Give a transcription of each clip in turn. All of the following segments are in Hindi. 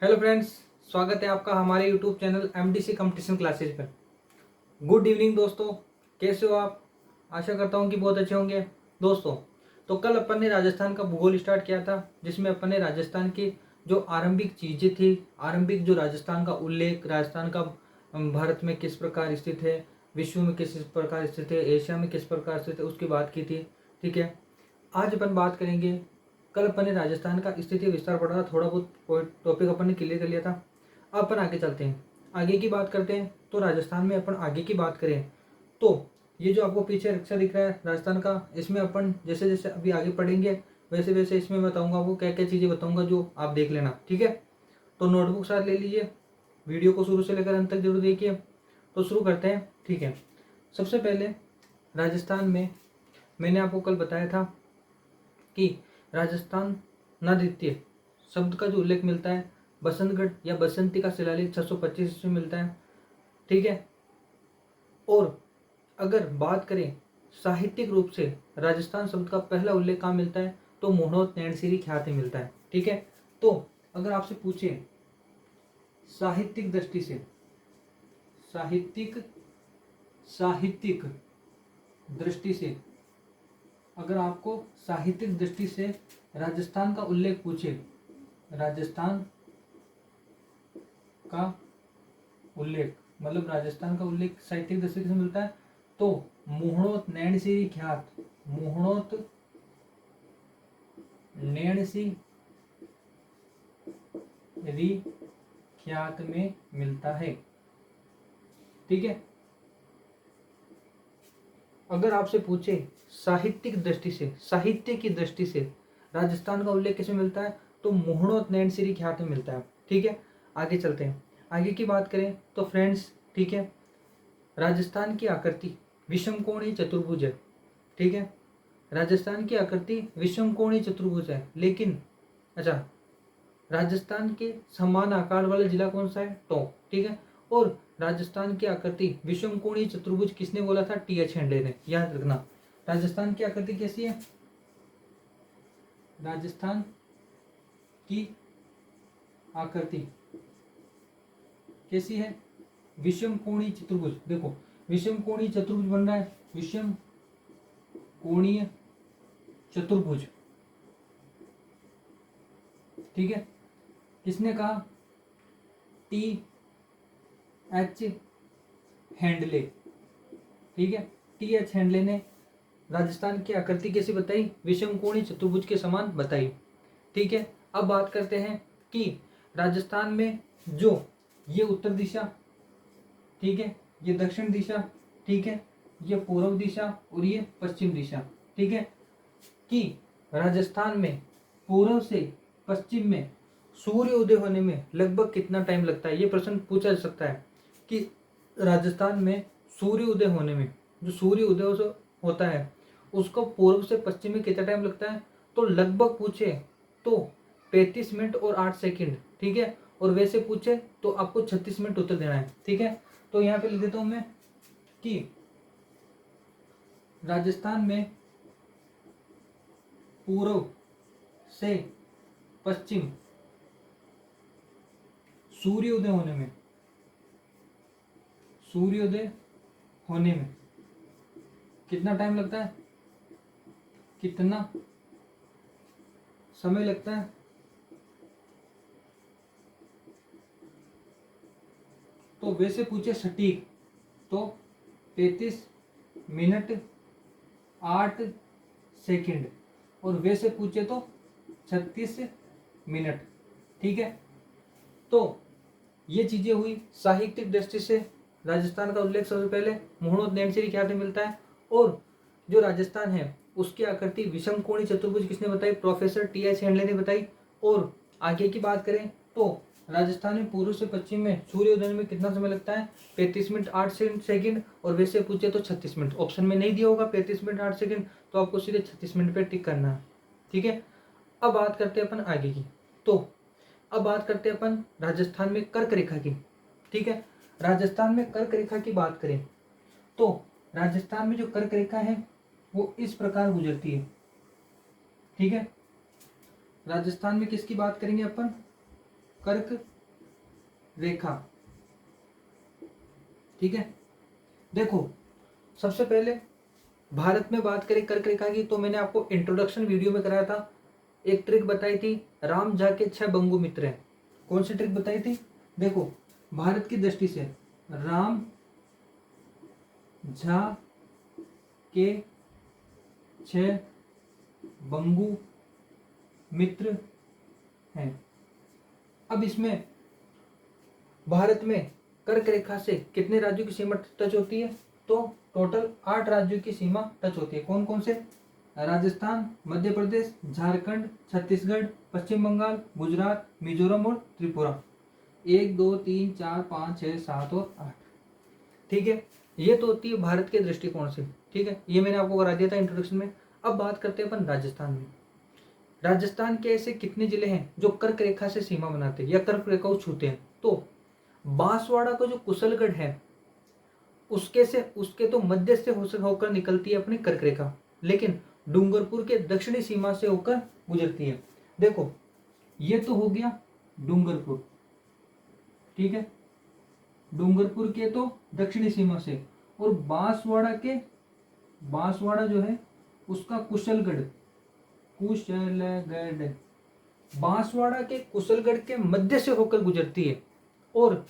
हेलो फ्रेंड्स, स्वागत है आपका हमारे YouTube channel MDC competition classes पर। गुड इवनिंग दोस्तों, कैसे हो आप? आशा करता हूँ कि बहुत अच्छे होंगे। दोस्तों, तो कल अपन ने राजस्थान का भूगोल स्टार्ट किया था, जिसमें अपन ने राजस्थान की जो आरंभिक चीज़ें थी, आरंभिक जो राजस्थान का उल्लेख, राजस्थान का भारत में किस प्रकार स्थित है, विश्व में किस प्रकार स्थित है, एशिया में किस प्रकार स्थित है, उसकी बात की थी। ठीक है, आज अपन बात करेंगे। कल अपन ने राजस्थान का स्थिति विस्तार पढ़ा था, थोड़ा बहुत टॉपिक अपन ने क्लियर कर लिया था। अब अपन आगे चलते हैं, आगे की बात करते हैं। तो राजस्थान में अपन आगे की बात करें तो ये जो आपको पीछे रिक्शा दिख रहा है राजस्थान का, इसमें अपन जैसे जैसे अभी आगे पढ़ेंगे वैसे वैसे इसमें बताऊंगा, आपको क्या क्या चीज़ें बताऊंगा जो आप देख लेना। ठीक है, तो नोटबुक साथ ले लीजिए, वीडियो को शुरू से लेकर अंत तक जरूर देखिए। तो शुरू करते हैं। ठीक है, सबसे पहले राजस्थान में मैंने आपको कल बताया था कि राजस्थान नाद्वितीय शब्द का जो उल्लेख मिलता है बसंतगढ़ या बसंती का शिलालेख 625 ईस्वी में मिलता है। ठीक है, और अगर बात करें साहित्यिक रूप से राजस्थान शब्द का पहला उल्लेख कहाँ मिलता है तो मोहनोत नैनसिरी ख्याति मिलता है। ठीक है, तो अगर आपसे पूछे साहित्यिक दृष्टि से, साहित्यिक साहित्यिक दृष्टि से, अगर आपको साहित्यिक दृष्टि से राजस्थान का उल्लेख पूछे, राजस्थान का उल्लेख मतलब राजस्थान का उल्लेख साहित्यिक दृष्टि से मिलता है तो मोहनोत नैनसिरी ख्यात, मोहनोत नैनसिरी ख्यात में मिलता है। ठीक है, अगर आपसे पूछे साहित्यिक दृष्टि से, साहित्य की दृष्टि से राजस्थान का उल्लेख किसमें मिलता है तो मोहनोत नैनसिरी ख्यात में मिलता है। ठीक है, आगे चलते हैं, आगे की बात करें तो फ्रेंड्स, ठीक है, राजस्थान की आकृति विषमकोणीय चतुर्भुज है। ठीक है, राजस्थान की आकृति विषमकोणीय चतुर्भुज है, लेकिन अच्छा, राजस्थान के समान आकार वाला जिला कौन सा है? टोंक। ठीक है, और राजस्थान की आकृति विषमकोणीय चतुर्भुज किसने बोला था? टी.एच. हेंडले ने। याद रखना, राजस्थान की आकृति कैसी है? राजस्थान की आकृति कैसी है? विषम कोणीय चतुर्भुज। देखो, विषम कोणीय चतुर्भुज बन रहा है, विषम कोणीय चतुर्भुज। ठीक है, किसने कहा? टी.एच. हेंडले। ठीक है, टी.एच. हेंडले ने राजस्थान की आकृति कैसी बताई? विषम कोणीय चतुर्भुज के समान बताई। ठीक है, अब बात करते हैं कि राजस्थान में जो ये उत्तर दिशा, ठीक है, ये दक्षिण दिशा, ठीक है, ये पूर्व दिशा और ये पश्चिम दिशा। ठीक है, कि राजस्थान में पूर्व से पश्चिम में सूर्य उदय होने में लगभग कितना टाइम लगता है? ये प्रश्न पूछा जा सकता है कि राजस्थान में सूर्य उदय होने में, जो सूर्य उदय होता है उसको पूर्व से पश्चिम में कितना टाइम लगता है? तो लगभग पूछे तो 35 मिनट और 8 सेकंड। ठीक है, और वैसे पूछे तो आपको 36 मिनट उत्तर देना है। ठीक है, तो यहाँ पे लिख देता हूं मैं कि राजस्थान में पूर्व से पश्चिम सूर्योदय होने में, सूर्योदय होने में कितना टाइम लगता है? कितना समय लगता है? तो वैसे पूछे सटीक तो 35 मिनट 8 सेकंड, और वैसे पूछे तो 36 मिनट। ठीक है, तो ये चीजें हुई साहित्यिक दृष्टि से। राजस्थान का उल्लेख सबसे पहले मोहनोत नैनसिरी ख्याति मिलता है, और जो राजस्थान है उसकी आकृति विषम कोणीय चतुर्भुज किसने बताई? Professor TH. हेंडले ने बताई। और आगे की बात करें तो राजस्थान में पूर्व से पश्चिम में सूर्योदय में कितना समय लगता है? 35 मिनट 8 सेकंड, और वैसे पूछे तो 36 मिनट। ऑप्शन में नहीं दिया होगा 35 मिनट 8 सेकंड, तो आपको सीधे 36 मिनट पे टिक करना है। ठीक है, अब बात करते हैं अपन आगे की। तो अब बात करते हैं अपन राजस्थान में कर्क रेखा की। ठीक है, राजस्थान में कर्क रेखा की बात करें तो राजस्थान में जो कर्क रेखा है वो इस प्रकार गुजरती है। ठीक है, राजस्थान में किसकी बात करेंगे अपन? कर्क रेखा। ठीक है, देखो सबसे पहले भारत में बात करें कर्क रेखा की, तो मैंने आपको इंट्रोडक्शन वीडियो में कराया था, एक ट्रिक बताई थी, राम झा के 6 बंगु मित्र हैं। कौन सी ट्रिक बताई थी? देखो भारत की दृष्टि से राम झा के 6 बंगु मित्र हैं। अब इसमें भारत में कर्क रेखा से कितने राज्यों की सीमा टच होती है? तो टोटल 8 राज्यों की सीमा टच होती है। कौन कौन से? राजस्थान, मध्य प्रदेश, झारखंड, छत्तीसगढ़, पश्चिम बंगाल, गुजरात, मिजोरम और त्रिपुरा। 1 2 3 4 5 6 7 और 8। ठीक है, ये तो होती है भारत के दृष्टिकोण से। ठीक है, ये मैंने आपको करा दिया था इंट्रोडक्शन में। अब बात करते हैं अपन राजस्थान में। राजस्थान के ऐसे कितने जिले हैं जो कर्क रेखा से सीमा बनाते हैं या कर्क रेखा को छूते हैं? तो बांसवाड़ा का जो कुशलगढ़ है उसके तो मध्य से होकर निकलती है अपनी कर्क रेखा, लेकिन डूंगरपुर के दक्षिणी सीमा से होकर गुजरती है। देखो ये तो हो गया डूंगरपुर। ठीक है, डूंगरपुर के तो दक्षिणी सीमा से, और बांसवाड़ा जो है उसका कुशलगढ़ बांसवाड़ा के कुशलगढ़ के मध्य से होकर गुजरती है और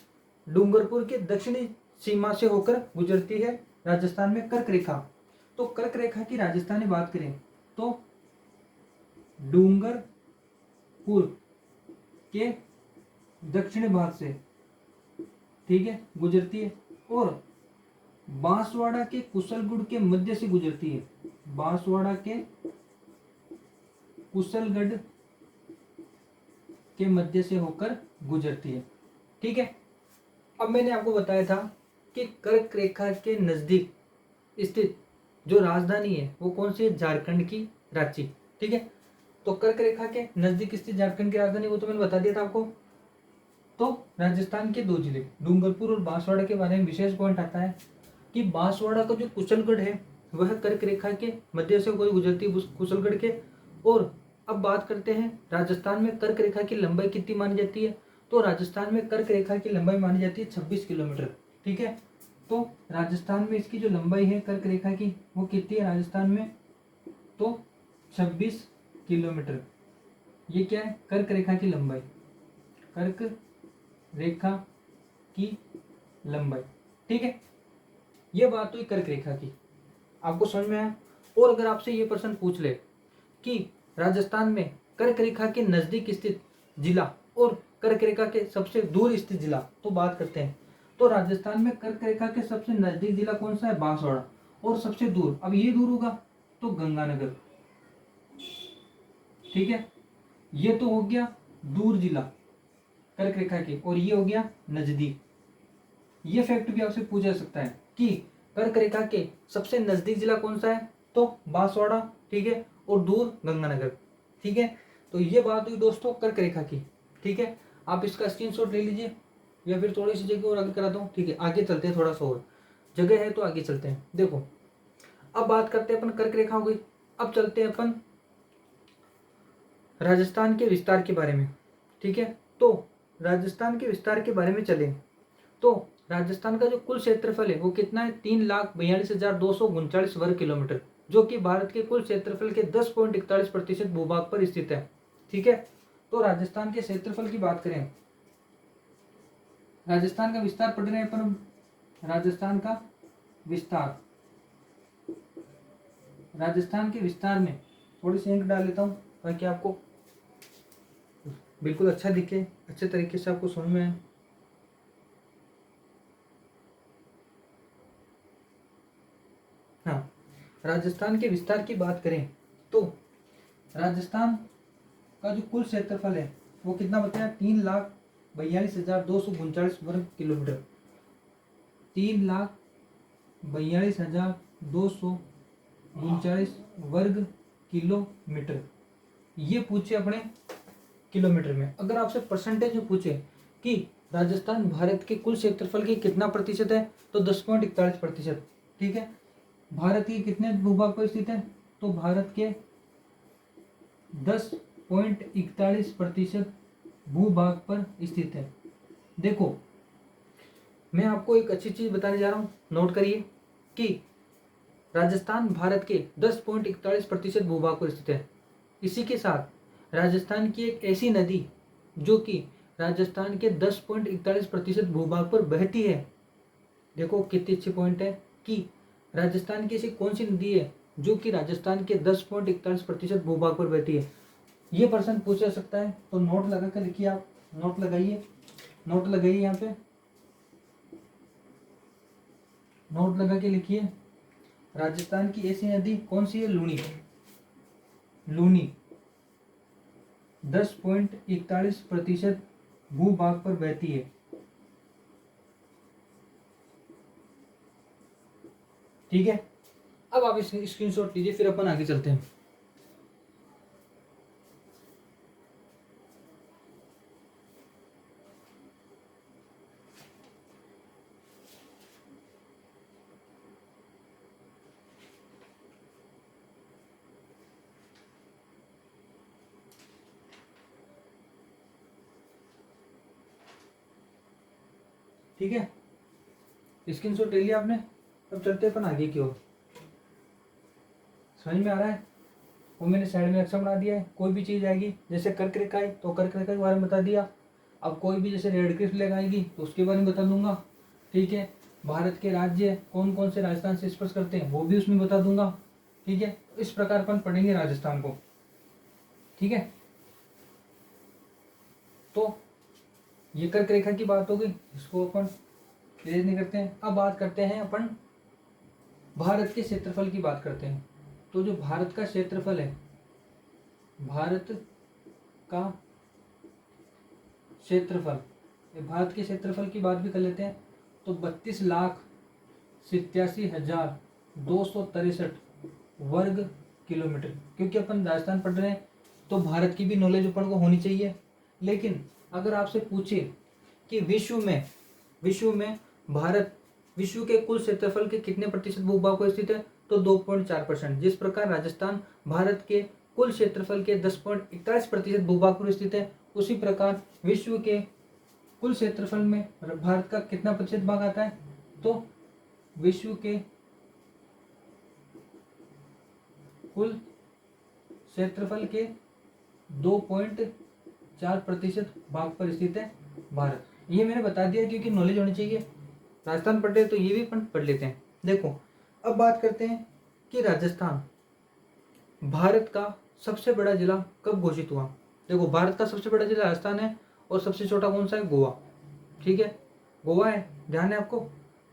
डूंगरपुर के दक्षिणी सीमा से होकर गुजरती है राजस्थान में कर्क रेखा। तो कर्क रेखा की राजस्थानी बात करें तो डूंगरपुर के दक्षिणी भाग से, ठीक है, गुजरती है और बांसवाड़ा के कुशलगढ़ के मध्य से गुजरती है। बांसवाड़ा के कुशलगढ़ के मध्य से होकर गुजरती है। ठीक है, अब मैंने आपको बताया था कि कर्क रेखा के नजदीक स्थित जो राजधानी है वो कौन सी है? झारखंड की रांची। ठीक है, तो कर्क रेखा के नजदीक स्थित झारखंड की राजधानी वो तो मैंने बता दिया था आपको। तो राजस्थान के 2 जिले डूंगरपुर और बांसवाड़ा के बारे में विशेष पॉइंट आता है कि बांसवाड़ा का जो कुशलगढ़ है वह कर्क रेखा के मध्य से कोई गुजरती है कुशलगढ़ के। और अब बात करते हैं राजस्थान में कर्क रेखा की लंबाई कितनी मानी जाती है? तो राजस्थान में कर्क रेखा की लंबाई मानी जाती है 26 किलोमीटर। ठीक है, तो राजस्थान में इसकी जो लंबाई है कर्क रेखा की वो कितनी है राजस्थान में? तो 26 किलोमीटर। ये क्या है? कर्क रेखा की लंबाई, कर्क रेखा की लंबाई। ठीक है, ये बात हुई कर्क रेखा की, आपको समझ में आया? और अगर आपसे ये प्रश्न पूछ ले कि राजस्थान में कर्क रेखा के नजदीक स्थित जिला और कर्क रेखा के सबसे दूर स्थित जिला, तो बात करते हैं। तो राजस्थान में कर्क रेखा के सबसे नजदीक जिला कौन सा है? बांसवाड़ा। और सबसे दूर, अब ये दूर होगा तो गंगानगर। ठीक है, ये तो हो गया दूर जिला कर्क रेखा के, और ये हो गया नजदीक। ये फैक्ट भी आपसे पूछा जा सकता है कि कर्क रेखा के सबसे नजदीक जिला कौन सा है? तो बांसवाड़ा। ठीक है, और दूर गंगानगर। ठीक है, तो ये बात हुई दोस्तों कर्क रेखा की। ठीक है, आप इसका स्क्रीनशॉट ले लीजिए या फिर थोड़ी सी जगह और आगे करा दूं। ठीक है, आगे चलते हैं, थोड़ा सा और जगह है तो आगे चलते हैं। देखो अब बात करते हैं अपन, कर्क रेखा हो गई। अब चलते हैं अपन राजस्थान के विस्तार के बारे में। ठीक है, तो राजस्थान के विस्तार के बारे में चलें तो राजस्थान का जो कुल क्षेत्रफल है वो कितना है? 3,42,239 वर्ग किलोमीटर, जो कि भारत के कुल क्षेत्रफल के 10.41% भूभाग पर स्थित है। ठीक है, तो राजस्थान के क्षेत्रफल की बात करें, राजस्थान का विस्तार पढ़ रहे हैं अपन। राजस्थान का विस्तार, राजस्थान के विस्तार में थोड़ी सी इंक डाल लेता हूँ ताकि आपको बिल्कुल अच्छा दिखे, अच्छे तरीके से आपको समझ में आए। हाँ, राजस्थान के विस्तार की बात करें तो राजस्थान का जो कुल क्षेत्रफल है वो कितना बताया? 3,42,239 वर्ग किलोमीटर। 3,42,239 वर्ग किलोमीटर। ये पूछे अपने किलोमीटर में। अगर आपसे परसेंटेज में पूछे कि राजस्थान भारत के कुल क्षेत्रफल के कितना प्रतिशत है, तो 10.41%। ठीक है, भारत के कितने भूभाग पर स्थित है? तो भारत के 10.41% भूभाग पर स्थित है। देखो, मैं आपको एक अच्छी चीज बताने जा रहा हूँ, नोट करिए कि राजस्थान भारत के 10.41% भूभाग पर स्थित है। इसी के साथ राजस्थान की एक ऐसी नदी जो कि राजस्थान के 10.41% भूभाग पर बहती है। देखो कितनी अच्छी पॉइंट है कि राजस्थान की ऐसी कौन सी नदी है जो कि राजस्थान के 10.41% भूभाग पर बहती है। ये प्रश्न पूछा जा सकता है, तो नोट लगा कर लिखिए, आप नोट लगाइए, नोट लगाइए, यहाँ पे नोट लगा के लिखिए। राजस्थान की ऐसी नदी कौन सी है? लूनी। लूनी 10.41% भूभाग पर बहती है। ठीक है, अब आप इस स्क्रीनशॉट लीजिए, फिर अपन आगे चलते हैं। ठीक है, स्क्रीनशॉट ले लिया आपने। अब चलते अपन आगे की ओर। समझ में आ रहा है? वो मैंने साइड में अक्षर बना दिया है। कोई भी चीज आएगी, जैसे कर्क रेखा है तो कर्क रेखा के बारे में बता दिया। अब कोई भी जैसे रेड क्लिफ लगाएगी तो उसके बारे में बता दूंगा। ठीक है, भारत के राज्य कौन कौन से राजस्थान से स्पर्श करते हैं वो भी उसमें बता दूंगा। ठीक है, इस प्रकार अपन पढ़ेंगे राजस्थान को। ठीक है, तो ये कर्क रेखा की बात हो गई, इसको अपन क्लियर नहीं करते हैं। अब बात करते हैं अपन भारत के क्षेत्रफल की बात करते हैं। तो जो भारत का क्षेत्रफल है, भारत का क्षेत्रफल, भारत के क्षेत्रफल की बात भी कर लेते हैं। तो 32,87,263 वर्ग किलोमीटर। क्योंकि अपन राजस्थान पढ़ रहे हैं तो भारत की भी नॉलेज अपन को होनी चाहिए। लेकिन अगर आपसे पूछे कि विश्व में भारत विश्व के कुल क्षेत्रफल के कितने प्रतिशत भूभाग पर स्थित है, तो 2.4%। जिस प्रकार राजस्थान भारत के कुल क्षेत्रफल के 10.41% भूभाग पर स्थित है, उसी प्रकार विश्व के कुल क्षेत्रफल में भारत का कितना प्रतिशत भाग आता है, तो विश्व के कुल क्षेत्रफल के 2.4% भाग पर स्थित है भारत। ये मैंने बता दिया क्योंकि नॉलेज होनी चाहिए। राजस्थान पढ़ रहे तो ये भी अपन पढ़ लेते हैं। देखो, अब बात करते हैं कि राजस्थान भारत का सबसे बड़ा जिला कब घोषित हुआ। देखो, भारत का सबसे बड़ा जिला राजस्थान है और सबसे छोटा कौन सा है? गोवा। ठीक है, गोवा है, ध्यान है आपको।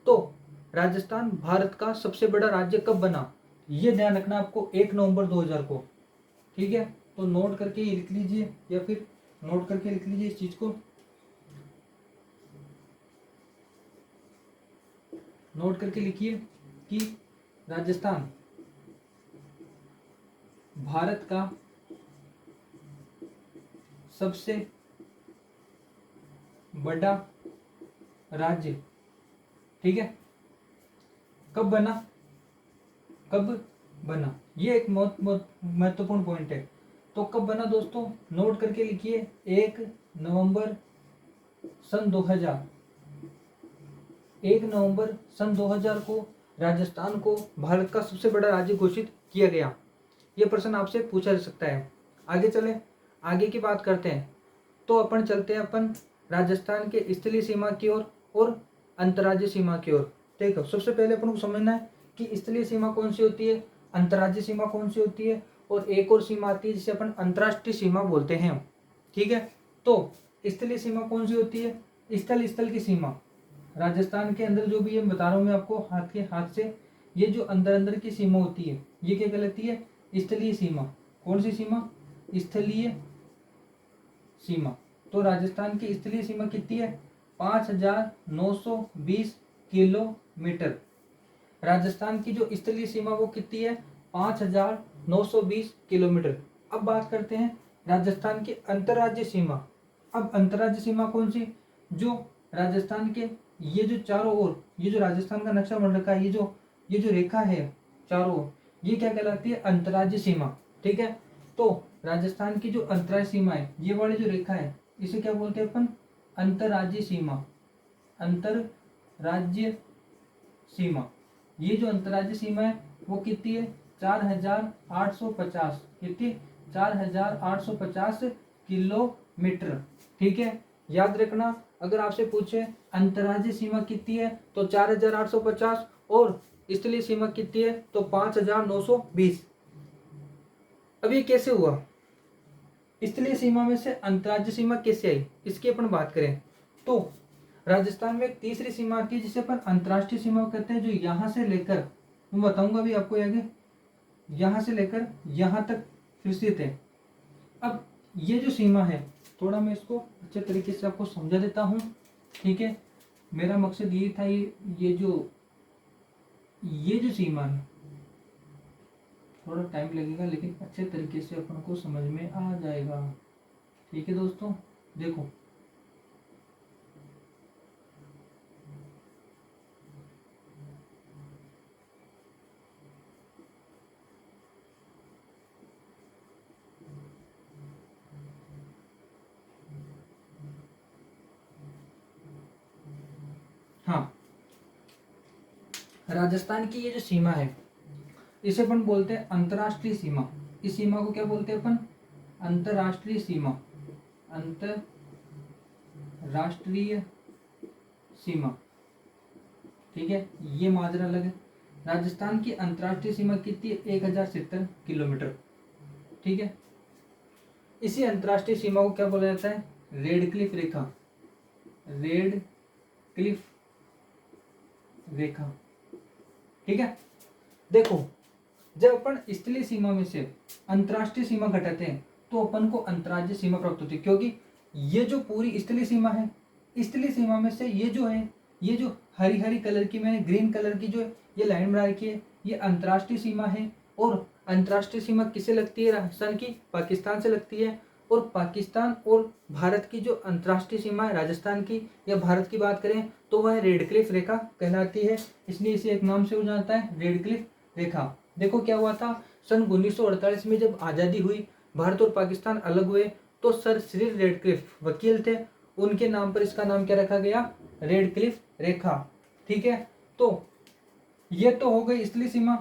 तो राजस्थान भारत का सबसे बड़ा राज्य कब बना, ये ध्यान रखना आपको, 1 नवंबर 2000 को। ठीक है, तो नोट करके ये लिख लीजिए, या फिर नोट करके लिख लीजिए इस चीज को, नोट करके लिखिए कि राजस्थान भारत का सबसे बड़ा राज्य, ठीक है, कब बना, कब बना, ये एक बहुत बहुत महत्वपूर्ण पॉइंट है। तो कब बना दोस्तों, नोट करके लिखिए, 1 नवंबर सन 2000। 1 नवंबर सन 2000 को राजस्थान को भारत का सबसे बड़ा राज्य घोषित किया गया। यह प्रश्न आपसे पूछा जा सकता है। आगे चले, आगे की बात करते हैं। तो अपन चलते हैं अपन राजस्थान के स्थलीय सीमा की ओर और अंतर्राज्यीय सीमा की ओर। देखो, सबसे पहले अपन को समझना है कि स्थलीय सीमा कौन सी होती है, अंतर्राज्यीय सीमा कौन सी होती है, और एक और सीमा आती है जिसे अपन अंतर्राष्ट्रीय सीमा बोलते हैं। ठीक है, तो स्थलीय सीमा कौन सी होती है? स्थल की सीमा, राजस्थान के अंदर जो भी ये बता रहा हूँ मैं आपको हाथ के हाथ से, ये जो अंदर अंदर की सीमा होती है ये क्या कहलाती है? स्थलीय सीमा। कौन सी सीमा? स्थलीय सीमा। तो राजस्थान की स्थलीय सीमा कितनी है? 5,920 किलोमीटर। राजस्थान की जो स्थलीय सीमा वो कितनी है? 5,920 किलोमीटर। अब बात करते हैं राजस्थान की अंतर्राज्यीय सीमा। अब अंतर्राज्यीय सीमा कौन सी? जो राजस्थान के ये जो चारों ओर, ये जो राजस्थान का नक्शा बन रखा है, ये जो रेखा है चारों ओर, ये क्या कहलाती है? अंतर्राज्यीय सीमा। ठीक है, तो राजस्थान की जो अंतर्राज्यीय सीमा है, ये वाली जो रेखा है, इसे क्या बोलते हैं अपन, अंतर्राज्यीय सीमा। अंतर्राज्यीय सीमा, ये जो अंतर्राज्यीय सीमा है वो कितनी है, 4850, कितनी, 4850 किलोमीटर। ठीक है, याद रखना, अगर आपसे पूछे अंतर्राज्यीय सीमा कितनी है तो 4850, और स्थलीय सीमा कितनी है तो 5920। अब ये कैसे हुआ, स्थलीय सीमा में से अंतर्राज्यीय सीमा कैसे आई, इसकी अपन बात करें तो राजस्थान में एक तीसरी सीमा आती है जिसे अपन अंतर्राष्ट्रीय सीमा कहते हैं, जो यहाँ से लेकर, मैं बताऊंगा अभी आपको आगे, यहाँ से लेकर यहाँ तक विस्तृत है। अब ये जो सीमा है, थोड़ा मैं इसको अच्छे तरीके से आपको समझा देता हूँ। ठीक है, मेरा मकसद ये था, ये जो सीमा है, थोड़ा टाइम लगेगा लेकिन अच्छे तरीके से अपन को समझ में आ जाएगा। ठीक है दोस्तों, देखो हाँ, राजस्थान की ये जो सीमा है इसे अपन बोलते हैं अंतर्राष्ट्रीय सीमा। इस सीमा को क्या बोलते हैं अपन, अंतर्राष्ट्रीय सीमा। अंतर्राष्ट्रीय सीमा, ठीक है, ये माजरा अलग है। राजस्थान की अंतर्राष्ट्रीय सीमा कितनी है, 1070 किलोमीटर। ठीक है, इसी अंतर्राष्ट्रीय सीमा को क्या बोला जाता है, रेड क्लिफ रेखा। रेड क्लिफ रेखा, ठीक है। देखो, जब अपन स्थलीय सीमा में से अंतर्राष्ट्रीय सीमा घटाते हैं तो अपन को अंतर्राज्यीय सीमा प्राप्त होती है, क्योंकि ये जो पूरी स्थलीय सीमा है, स्थलीय सीमा में से ये जो है, ये जो हरी हरी कलर की, मैंने ग्रीन कलर की जो ये लाइन बना रखी है, ये अंतर्राष्ट्रीय सीमा है। और अंतर्राष्ट्रीय सीमा किससे लगती है, राजस्थान की, पाकिस्तान से लगती है। और पाकिस्तान और भारत की जो अंतर्राष्ट्रीय सीमा है राजस्थान की या भारत की बात करें तो वह रेड क्लिफ रेखा कहलाती है, इसलिए इसे एक नाम से हो जाता है, रेड क्लिफ रेखा। देखो क्या हुआ था, सन 1948 में जब आज़ादी हुई, भारत और पाकिस्तान अलग हुए, तो सर सिरिल रेडक्लिफ वकील थे, उनके नाम पर इसका नाम क्या रखा गया, रेड क्लिफ रेखा। ठीक है, तो ये तो हो गई स्थलीय सीमा,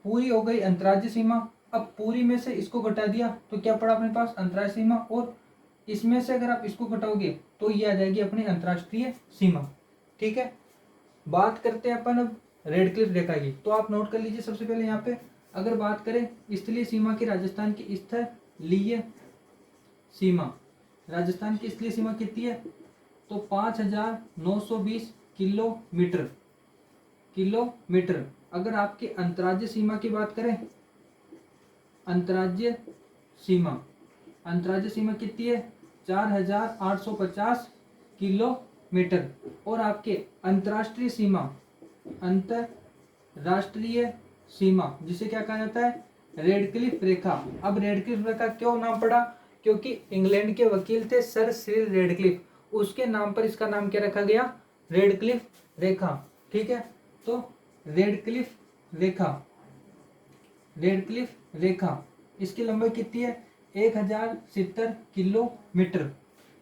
पूरी हो गई अंतर्राज्यीय सीमा। अब पूरी में से इसको घटा दिया तो क्या पड़ा अपने पास, अंतर्राज्यीय सीमा, और इसमें से अगर आप इसको घटाओगे तो ये आ जाएगी अपनी अंतर्राष्ट्रीय सीमा। ठीक है, बात करते हैं अपन अब रेड क्लिफ रेखा की, तो आप नोट कर लीजिए सबसे पहले यहाँ पे, अगर बात करें स्थलीय सीमा की, राजस्थान की स्थलीय सीमा, राजस्थान की स्थलीय सीमा कितनी है तो 5920 किलोमीटर। किलोमीटर। अगर आपकी अंतर्राज्यीय सीमा की बात करें, अंतर्राज्यीय सीमा, अंतर्राज्यीय सीमा कितनी है 4850 किलोमीटर। और आपके अंतर्राष्ट्रीय सीमा, अंतर्राष्ट्रीय सीमा जिसे क्या कहा जाता है, रेड क्लिफ रेखा। अब रेड क्लिफ रेखा क्यों नाम पड़ा, क्योंकि इंग्लैंड के वकील थे सर सिरिल रेडक्लिफ, उसके नाम पर इसका नाम क्या रखा गया, रेड क्लिफ रेखा। ठीक है, तो रेड क्लिफ रेखा, रेड क्लिफ रेखा, इसकी लंबाई कितनी है 1070 किलोमीटर।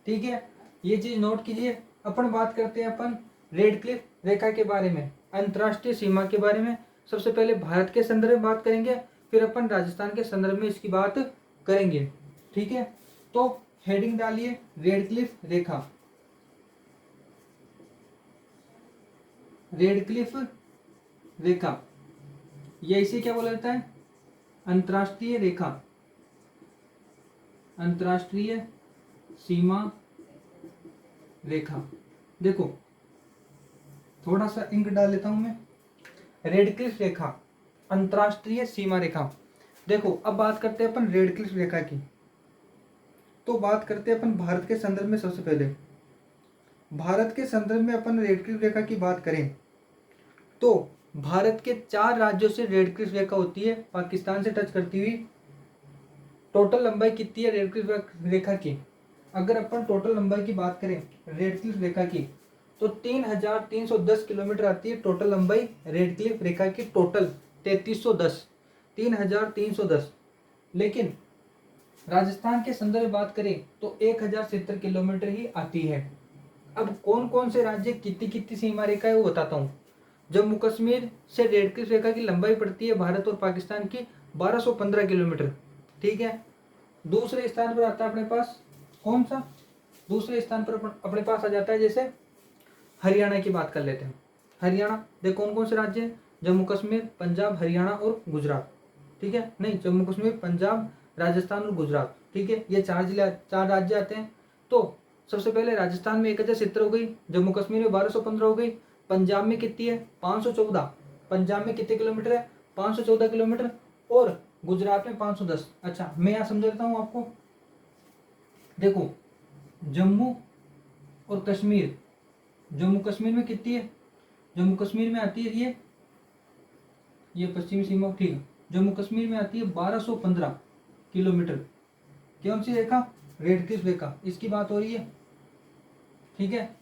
ठीक है, ये चीज नोट कीजिए। अपन बात करते हैं अपन रेड क्लिफ रेखा के बारे में, अंतर्राष्ट्रीय सीमा के बारे में। सबसे पहले भारत के संदर्भ में बात करेंगे, फिर अपन राजस्थान के संदर्भ में इसकी बात करेंगे। ठीक है, तो हेडिंग डालिए रेड क्लिफ रेखा, रेड क्लिफ रेखा, ये इसे क्या बोला जाता है, अंतर्राष्ट्रीय रेखा, अंतर्राष्ट्रीय सीमा रेखा। देखो थोड़ा सा इंक डाल लेता हूं मैं, रेड क्लिफ रेखा, अंतर्राष्ट्रीय सीमा रेखा। देखो अब बात करते हैं अपन रेड क्लिफ रेखा की, तो बात करते हैं अपन भारत के संदर्भ में। सबसे पहले भारत के संदर्भ में अपन रेड क्लिफ रेखा की बात करें तो भारत के 4 राज्यों से रेड क्लिफ रेखा होती है, पाकिस्तान से टच करती हुई। टोटल लंबाई कितनी है रेड क्लिफ रेखा की, अगर अपन टोटल लंबाई की बात करें रेड क्लिफ रेखा की तो 3310 किलोमीटर आती है टोटल लंबाई रेड क्लिफ रेखा की, टोटल 3310, 3310। लेकिन राजस्थान के संदर्भ में बात करें तो 1070 किलोमीटर ही आती है। अब कौन कौन से राज्य कितनी कितनी सीमा रेखा है वो बताता हूँ। जम्मू कश्मीर से रेड क्लिफ रेखा की लंबाई पड़ती है भारत और पाकिस्तान की 1215 किलोमीटर। ठीक है। दूसरे स्थान पर आता है अपने पास कौन सा, दूसरे स्थान पर अपने पास आ जाता है जैसे हरियाणा की बात कर लेते हैं। हरियाणा देखो कौन कौन से राज्य हैं, जम्मू कश्मीर, पंजाब, हरियाणा और गुजरात। ठीक है, नहीं जम्मू कश्मीर, पंजाब, राजस्थान और गुजरात। ठीक है, ये चार राज्य आते हैं। तो सबसे पहले राजस्थान में 1070 हो गई, जम्मू कश्मीर में 1215 हो गई, पंजाब में कितनी है 514, पंजाब में कितने किलोमीटर है 514 किलोमीटर, और गुजरात में 510। अच्छा मैं यहाँ समझा देता हूँ आपको। देखो जम्मू और कश्मीर, जम्मू कश्मीर में कितनी है, जम्मू कश्मीर में आती है ये पश्चिमी सीमा। ठीक है, जम्मू कश्मीर में आती है 1215 किलोमीटर। कौन सी रेखा, रेड क्लिफ रेखा, इसकी बात हो रही है। ठीक है,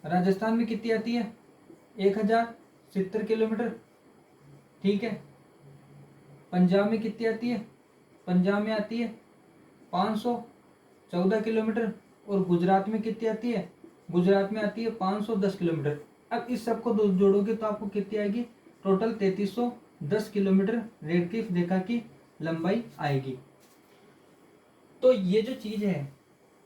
राजस्थान में कितनी आती है 1070 किलोमीटर। ठीक है, पंजाब में कितनी आती है, पंजाब में आती है 514 किलोमीटर, और गुजरात में कितनी आती है, गुजरात में आती है 510 किलोमीटर। अब इस सबको जोड़ोगे तो आपको कितनी आएगी, टोटल 3310 किलोमीटर रेड क्लिफ रेखा की लंबाई आएगी। तो ये जो चीज है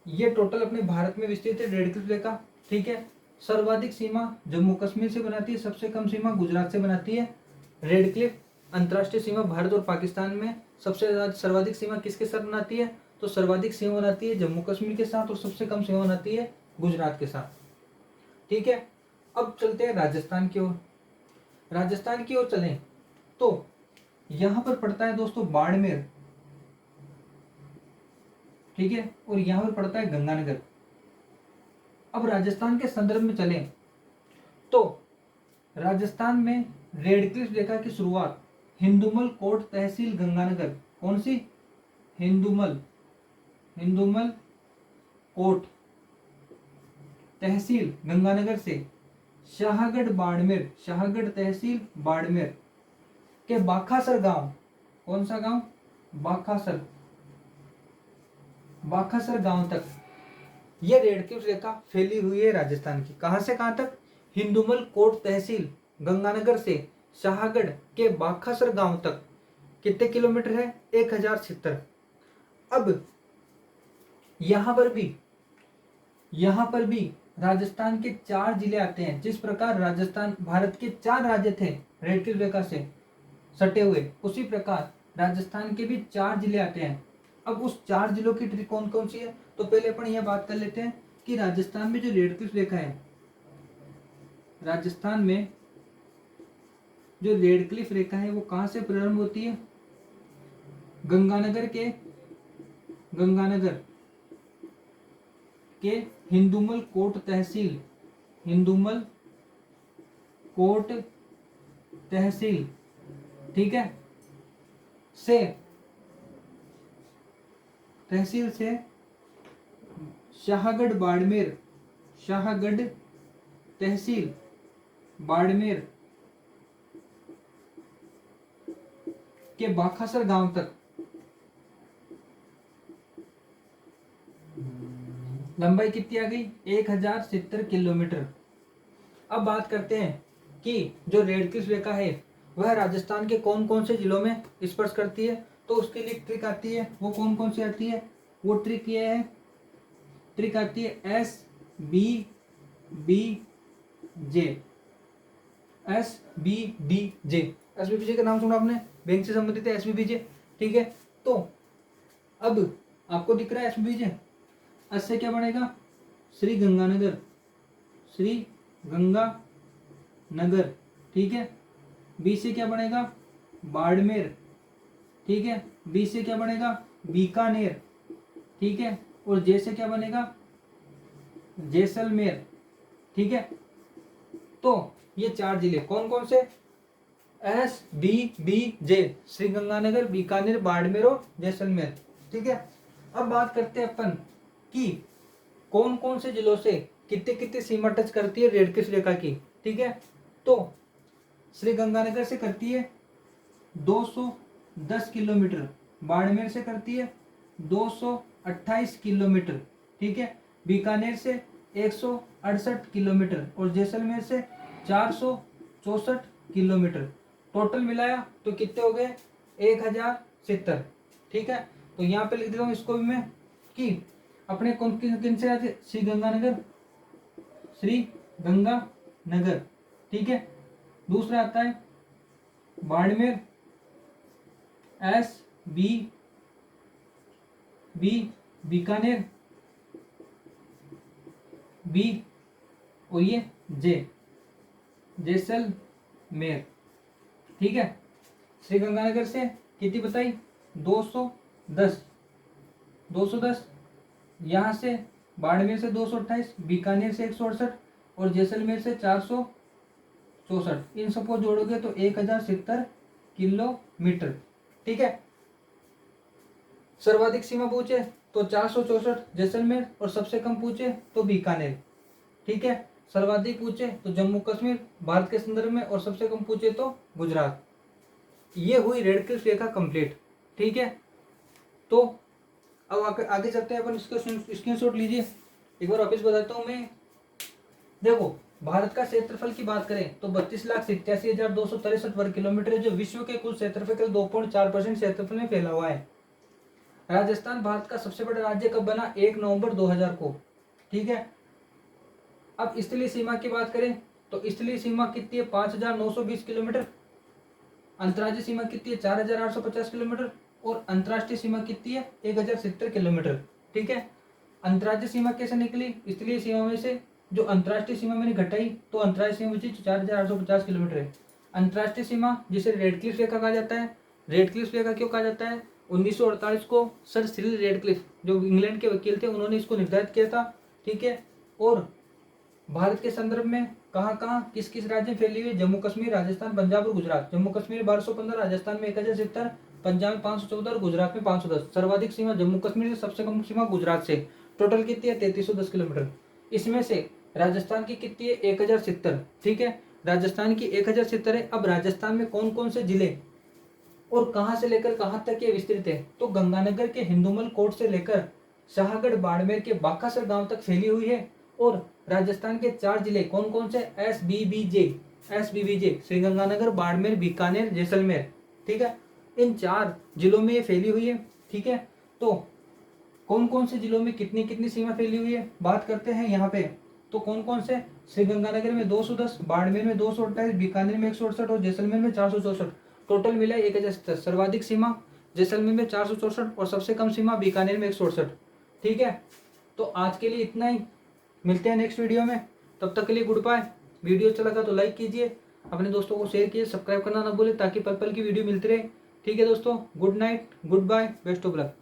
ये टोटल अपने भारत में विस्तृत है रेड क्लिफ रेखा। ठीक है, सर्वाधिक सीमा जम्मू कश्मीर से बनाती है, सबसे कम सीमा गुजरात से बनाती है। रेड क्लिफ अंतर्राष्ट्रीय सीमा भारत और पाकिस्तान में सबसे सर्वाधिक सीमा किसके साथ बनाती है, तो सर्वाधिक सीमा बनाती है जम्मू कश्मीर के साथ, और सबसे कम सीमा बनाती है गुजरात के साथ। ठीक है, अब चलते हैं राजस्थान की ओर। राजस्थान की ओर चलें तो यहां पर पड़ता है दोस्तों बाड़मेर। ठीक है, और यहां पर पड़ता है गंगानगर। अब राजस्थान के संदर्भ में चलें तो राजस्थान में रेड क्लिफ रेखा की शुरुआत हिंदुमल कोट तहसील गंगानगर, कौन सी, हिंदुमल, हिंदुमल कोट तहसील गंगानगर से शाहगढ़ बाड़मेर, शाहगढ़ तहसील बाड़मेर के बाखासर गांव, कौन सा गांव, बाखासर, बाखासर गांव तक ये रेड क्लिफ रेखा फैली हुई है राजस्थान की। कहां से कहां तक, हिंदुमल कोट तहसील गंगानगर से शाहगढ़ के बाखासर गांव तक कितने किलोमीटर है 1070। अब यहां पर भी राजस्थान के 4 जिले आते हैं। जिस प्रकार राजस्थान भारत के 4 राज्य थे रेड क्लिफ रेखा से सटे हुए, उसी प्रकार राजस्थान के भी 4 जिले आते हैं। अब उस 4 जिलों की ट्रिक कौन कौन सी है, तो पहले अपन यह बात कर लेते हैं कि राजस्थान में जो रेड क्लिफ रेखा है, राजस्थान में जो रेड क्लिफ रेखा है वो कहां से प्रारंभ होती है, गंगानगर के हिंदुमल कोट तहसील, हिंदुमल कोट तहसील, ठीक है, से तहसील से शाहगढ़ बाड़मेर, शाहगढ़ तहसील बाड़मेर के बाखासर गांव तक लंबाई कितनी आ गई 1070 किलोमीटर। अब बात करते हैं कि जो रेड क्लिफ रेखा है वह राजस्थान के कौन कौन से जिलों में स्पर्श करती है, तो उसके लिए ट्रिक आती है। वो कौन कौन सी आती है, वो ट्रिक ये है, ट्रिक आती है SBBJ, SBBJ, SBBJ का नाम सुना आपने, बैंक से संबंधित है SBBJ। ठीक है, तो अब आपको दिख रहा है SBBJ, एस से क्या बनेगा श्री गंगानगर, श्री गंगानगर, ठीक है। बी से क्या बनेगा बाड़मेर, ठीक है। बी से क्या बनेगा बीकानेर, ठीक है। और जे से क्या बनेगा जैसलमेर, ठीक है। तो ये 4 जिले कौन कौन से, SBBJ, श्री गंगानगर, बीकानेर, बाड़मेर और जैसलमेर, ठीक है। अब बात करते हैं अपन कि कौन कौन से जिलों से कितने कितने सीमा टच करती है रेड क्लिफ रेखा की, ठीक है। तो श्री गंगानगर से करती है 210 किलोमीटर, बाड़मेर से करती है 228 किलोमीटर, ठीक है। बीकानेर से 168 किलोमीटर और जैसलमेर से 464 किलोमीटर। टोटल मिलाया तो कितने हो गए? 1070, ठीक है। तो यहाँ पे लिख देता हूँ इसको भी मैं कि अपने कौन किन से आते? श्री गंगानगर, श्री गंगानगर, ठीक है। दूसरा आता है Barmer, S B B, Bikaner B, और ये जे, जैसलमेर, ठीक है। श्री गंगानगर से कितनी बताई? 210, 210। यहाँ से बाड़मेर से 228, बीकानेर से 168 और जैसलमेर से 464। इन सबको जोड़ोगे तो 1070 किलोमीटर, ठीक है। सर्वाधिक सीमा पूछे तो 464 जैसलमेर और सबसे कम पूछे तो बीकानेर, ठीक है। सर्वाधिक पूछे तो जम्मू कश्मीर भारत के संदर्भ में और सबसे कम पूछे तो गुजरात। ये हुई रेड क्लिफ रेखा कंप्लीट, ठीक है। तो अब आगे चलते हैं अपन। इसका स्क्रीनशॉट लीजिए, एक बार वापिस बताता हूँ मैं। देखो, भारत का क्षेत्रफल की बात करें तो 32,87,263 वर्ग किलोमीटर है, जो विश्व के कुल क्षेत्रफल के 2.4% क्षेत्रफल में फैला हुआ है। राजस्थान भारत का सबसे बड़ा राज्य कब बना? 1 नवंबर 2000 को, ठीक है। अब स्थलीय सीमा की बात करें तो स्थलीय सीमा कितनी है? 5,920 किलोमीटर। अंतर्राज्यीय सीमा कितनी है? 4,850 किलोमीटर। और अंतर्राष्ट्रीय सीमा कितनी है? 1070 किलोमीटर, ठीक है। अंतर्राज्यीय सीमा कैसे निकली? स्थलीय सीमा में से जो अंतर्राष्ट्रीय सीमा मैंने घटाई तो अंतर्राष्ट्रीय सीमा बची 4,850 किलोमीटर है। अंतर्राष्ट्रीय सीमा जिसे रेड क्लिफ रेखा कहा जाता है। रेड क्लिफ रेखा क्यों कहा जाता है? 1948 को सर सिरिल रेडक्लिफ, जो इंग्लैंड के वकील थे, उन्होंने इसको निर्धारित किया था, ठीक है। और भारत के संदर्भ में कहाँ कहाँ किस किस राज्य में फैली हुई? जम्मू कश्मीर, राजस्थान, पंजाब और गुजरात। जम्मू कश्मीर 1215, राजस्थान में 1070, पंजाब में 514 और गुजरात में 510। सर्वाधिक सीमा जम्मू कश्मीर से, सबसे कम सीमा गुजरात से। टोटल कितनी है? 3310 किलोमीटर। इसमें से राजस्थान की कितनी है? 1070, ठीक है। राजस्थान की 1070 है। अब राजस्थान में कौन कौन से जिले और कहां से लेकर कहां तक ये विस्तृत है? तो गंगानगर के हिंदुमल कोट से लेकर शाहगढ़ बाड़मेर के बाकासर गांव तक फैली हुई है। और राजस्थान के 4 जिले कौन कौन से? एसबीबीजे, श्री गंगानगर, बाड़मेर, बीकानेर, जैसलमेर, ठीक है। इन 4 जिलों में ये फैली हुई है, ठीक है। तो कौन कौन से जिलों में कितनी कितनी सीमा फैली हुई है बात करते हैं यहाँ पे। तो कौन कौन से? श्री गंगानगर में 210, बाड़मेर में 228, बीकानेर में 168 और जैसलमेर में 464। टोटल मिला 1070। सर्वाधिक सीमा जैसलमेर में 464 और सबसे कम सीमा बीकानेर में 168, ठीक है। तो आज के लिए इतना ही, मिलते हैं नेक्स्ट वीडियो में। तब तक के लिए गुड बाय। वीडियो अच्छा लगा तो लाइक कीजिए, अपने दोस्तों को शेयर कीजिए, सब्सक्राइब करना ना भूलें ताकि पल पल की वीडियो मिलती रहे, ठीक है दोस्तों। Good night, goodbye, best of luck.